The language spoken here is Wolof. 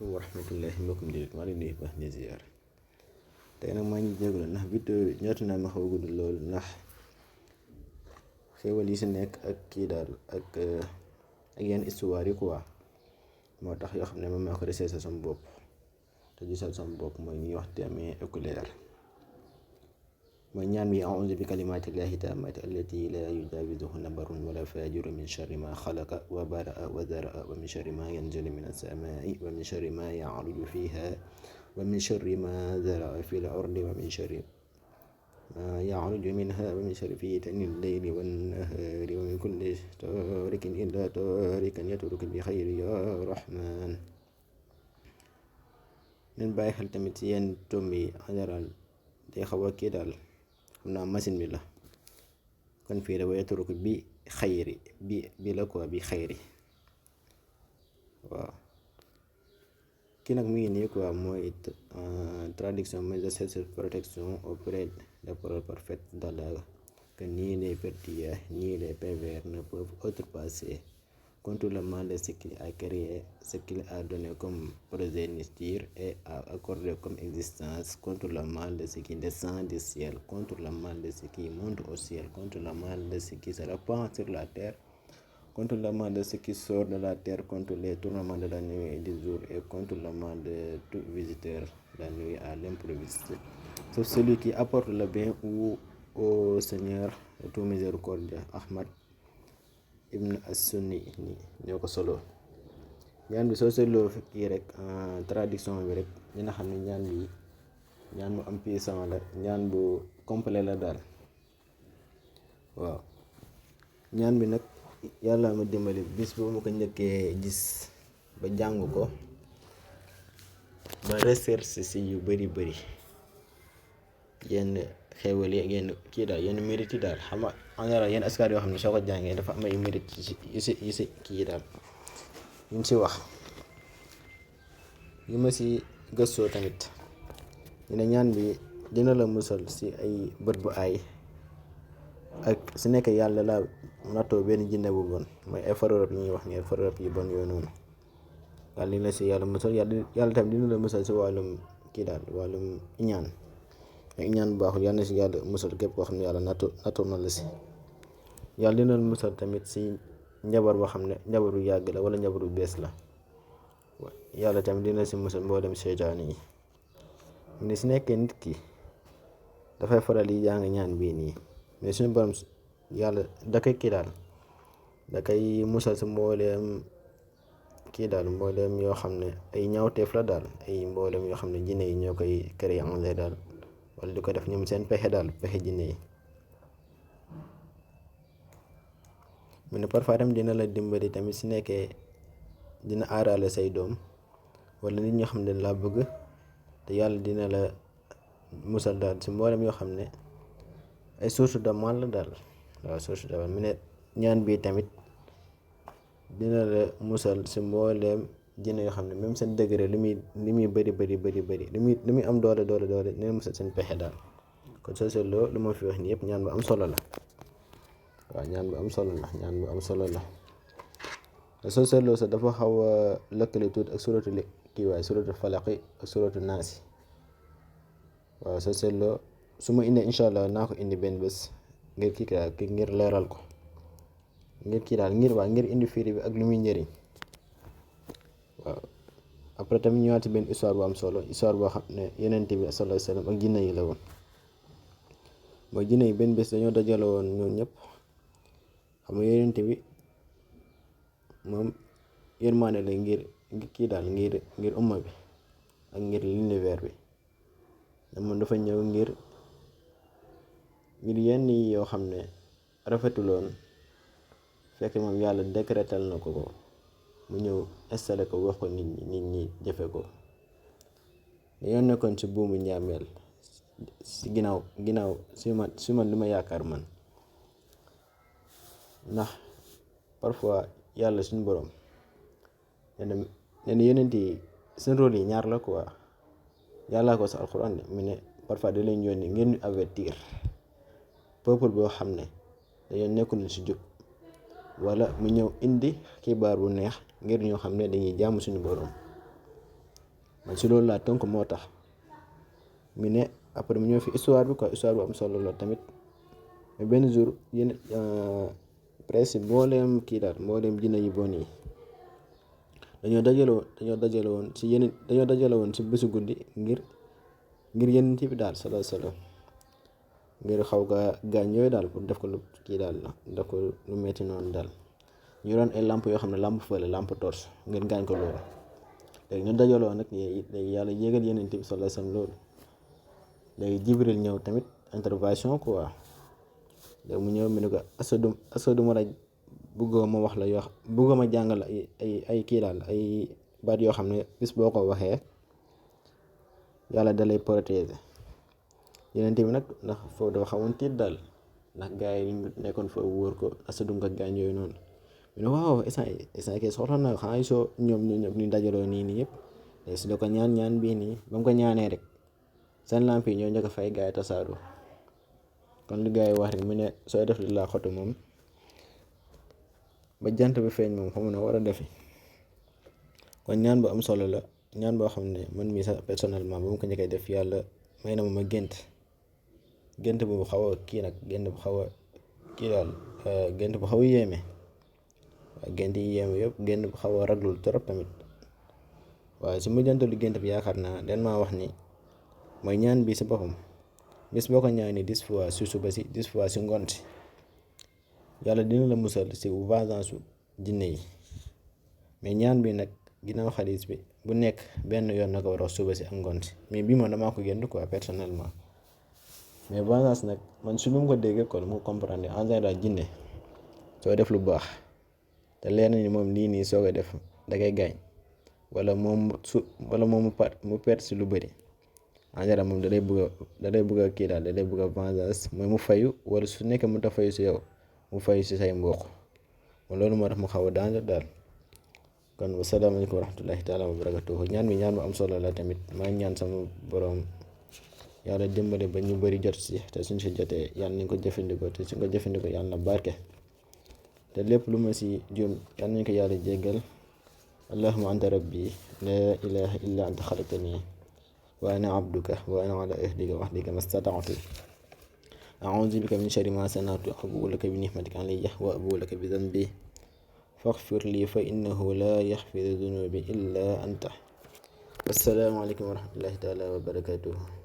wa rahmatullahi mbokkum jullit maa ngi nuyu baax di ziar tey nag maa ngi jégalu ndax vidéo ñaata naa ma xaw a gudd loolu ndax xéwal yi si nekk ak kii daal ak yenn histoire yi quoi moo tax yoo xam ne moom maa ko recherché sama bopp te gisal sama bopp mooy ñuy wax témoin oculaire mooy ñaan bi a'uuzu bi kalimaatillaahi taammaati allatii laa yujaawizuhunna barrun wala faajirun min sharri maa xalaqa wa bara'a wa zara'a wa min sharri maa yanzilu mina samaa'i wa min sharri maa ya'ruju fiihaa wa min sharri maa zara'a fil ardi wa min sharri maa ya'ruju minhaa wa min sharri fitnil layli wan nahaari wa min kulli taarikin illaa taarikan yatruku bi xayri yaa rahmaan. leen bàyyi xel tamit ci yenn tomb yi en général day xaw a kii daal xam naa machine bi la kon fii dafa yatruku bi xayri bi la quoi bi xayri waaw kii nag mu ngi nii quoi mooy traduction mais de cette protection auprès des paroles parfaites d'Allah que ni les vertueux ni les pervers ne peuvent outrepasser contre le mal de ce qu'il a créé, ce qu'il a donné comme progéniture et a accordé comme existence, contre le mal de ce qui descend du ciel, contre le mal de ce qui monte au ciel, contre le mal de ce qui se répand sur la terre, contre le mal de ce qui sort de la terre, contre les tourments de la nuit et du jour, et contre le mal de tout visiteur la nuit à l'improviste. Sauf celui qui apporte le bien ou au Seigneur tout miséricordieux. Ahmad ibn as-Sunni ñoo ko solo. ñaan bi soo seetloo kii rek traduction bi rek dina xam ne ñaan bi ñaan bu am puissant la, ñaan bu complet la daal. waaw ñaan bi nag yàlla ma dimbali bis boo ma ko njëkkee gis ba jàng ko ba recherche si yu bari yenn xéwal yi yenn kii daal yenn mérite yi daal xam nga en général yenn askar yoo xam ne soo ko jàngee dafa am ay mérite yu si kii daal yuñ si wax yu ma si gëstoo tamit ñu ne ñaan bi dina la musal si ay bët bu aay ak su nekk yàlla la nattoo benn jinne bu bon mooy ay farorab yi ñuy wax ne farorab yu bon yooyu noonu daal li la si yàlla musal yàlla tamit dina la musal si wàllum kii daal wàllum iñaan ak ñaan bu baaxul yàlla na si yàlla musal képp koo xam ne yàlla nattu na la si yàlla dina la musal tamit si njabar boo xam ne njabaru yàgg la wala njabaru bees la yàlla tamit dina si musal mboolem seytaane yi ni si nekkee nit ki dafay faral yi jàng ñaan bii nii mais suñu borom yàlla da koy kii daal da koy musal si mbooleem kii daal mbooleem yoo xam ne ay ñaawteef la daal ay mbooleem yoo xam ne jinne yi ñoo koy créé en daal wala di ko def ñoom seen pexe daal pexe jinne yi mu ne parfois tamit dina la dimbali tamit si nekkee dina aarale say doom wala nit ñoo xam ne laa bëgg te yàlla dina la musal daal si mboolem yoo xam ne ay source de mal la daal waaw source de mal mu ne ñaan bi tamit dina la musal si mbooleem jinne yoo xam ne même seen degré li muy bëri li muy am doole dina musal seen pexe daal kon soo seetloo lu ma fi wax nii yëpp ñaan bu am solo la waaw ñaan bu am solo la te soo seetloo sax dafa xaw a lëkkale tuuti ak suratul falaqi ak suratul naasi waaw soo seetloo su ma indee incha allah naa ko indi benn bés ngir ngir leeral ko ngir indi firi bi ak lu muy njëriñ waaw après tamit ñëwaat benn histoire bu am solo histoire boo xam ne yonent bi sallallahu alayhi wasallam ak jinne yi la woon mooy jinne yi benn bés dañoo dajale woon ñoom ñëpp xam nga yonent bi moom yërmaane la ngir kii daal ngir umma bi ak ngir l'univers bi moom dafa ñëw ngir yenn yi yoo xam ne rafetuloon fekk moom yàlla décrétal na ko mu ñëw installé ko wax ko nit ñi jëfe ko dañoo nekkoon ci buumu njàmmeel si ginnaaw si man li ma yaakaar man ndax parfois yàlla suñu borom nee na yonent yi seen rôle yi ñaar la quoi yàllaa ko sa alxuraan de mu ne parfois da leen yónni ngir ñu avertir peuple boo xam ne dañoo nekkul si jub wala mu ñëw indi xibaar bu neex ngir ñoo xam ne dañuy jaamu suñu borom man si loolu laa tënk moo tax mu ne après mu ñëw fi histoire bi quoi, histoire bu am solo la tamit. mais benn jour yéen presque mbooleem kii daal mbooleem jinne yi bon yi dañoo dajale woon si bésu guddi ngir yenent bi daal sallallahu alayhi wasallam ngir xaw ga gaañ yooyu daal pour def ko lu kii daal la def ko lu metti noonu daal. ñu doon ay lamp yoo xam ne lamp fële lamp torche ngir gaañ ko loolu. léegi ñu dajaloo nag léegi yàlla yéegal yenent bi sallallahu alayhi wasallam loolu. léegi Jibril ñëw tamit intervention quoi. léegi mu ñëw mu ne ko asadu ma la bëggoo ma wax la yoo bëggoo ma jàngal ay kii daal ay baat yoo xam ne bis boo ko waxee yàlla dalay protéger. yeneen bi nag ndax foofu dafa xawoon tiit daal ndax gars yi nekkoon fa wóor ko asadu nga gaañ yooyu noonu. mu ne waaw instant kay soxla na xanaa soo ñoom ñu dajaloo nii yëpp léegi si la ko ñaan bii nii ba mu ko ñaanee rek seen lamp yi ñoo njëkk a fay gars yi tasaaroo. kon li gars yi wax rek mu ne sooy def li laa xotu moom ba jant bi feeñ moom xamu na war a defi. kon ñaan bu am solo la, ñaan boo xam ne man mii sax personnellement ba mu ko njëkkee def yàlla may na ma gént bu xaw a kii nag gént bu xaw a kii daal gént bu xaw a yéeme. waaye gént yi yéeme yëpp gént bu xaw a raglul trop tamit. waaye su ma jantalu gént bi yaakaar naa den maa wax ni mooy ñaan bi si boppam bis boo ko ñaani 10 fois si suba si 10 fois si ngoon si yàlla dina la musal si vengeance su jinne yi. mais ñaan bi nag ginnaaw xadis bi bu nekk benn yoon na ko war a suba si ak ngoon si mais bii moom damaa ko gént quoi personnellement. mais vengeance nag man su ma ko déggee kon mu comprendre en général jinne soo def lu baax te leer na ni moom lii nii soo koy def da ngay gaañ wala moom mu perte si lu bëri en général moom da lay bëgg a kii daal da lay bëgg a vengeance mooy mu fayu wala su nekkee mu ta fayu si yow mu fayu si say mbokk. loolu moo tax mu xaw a danger daal. kon wasalaamaaleykum wa rahmatullahi taala wa barakatuhu. ñaan bi ñaan bu am solo la tamit maa ñaan sama borom yàlla dimbale ba ñu bëri jot si te suñ si jotee yàlla nañ ko jëfandikoo te suñ ko jëfandikoo yàlla na barke te lépp lu ma si juum yàlla nañ ko yàlla jéggal. allahumma anta rabbi la ilaha illa anta xalaqtani wa ana abduka wa ana ala ahdika wa ahdika mastata'tu a'udhu bika min sharri ma sana'tu abu'u laka bi ni'matika alayya wa abu'u laka bi dhanbi faghfir li fa innahu la yaghfiru dhunuba illa anta. Assalamu alaikum wa rahmatullahi ta'ala wa barakatuh.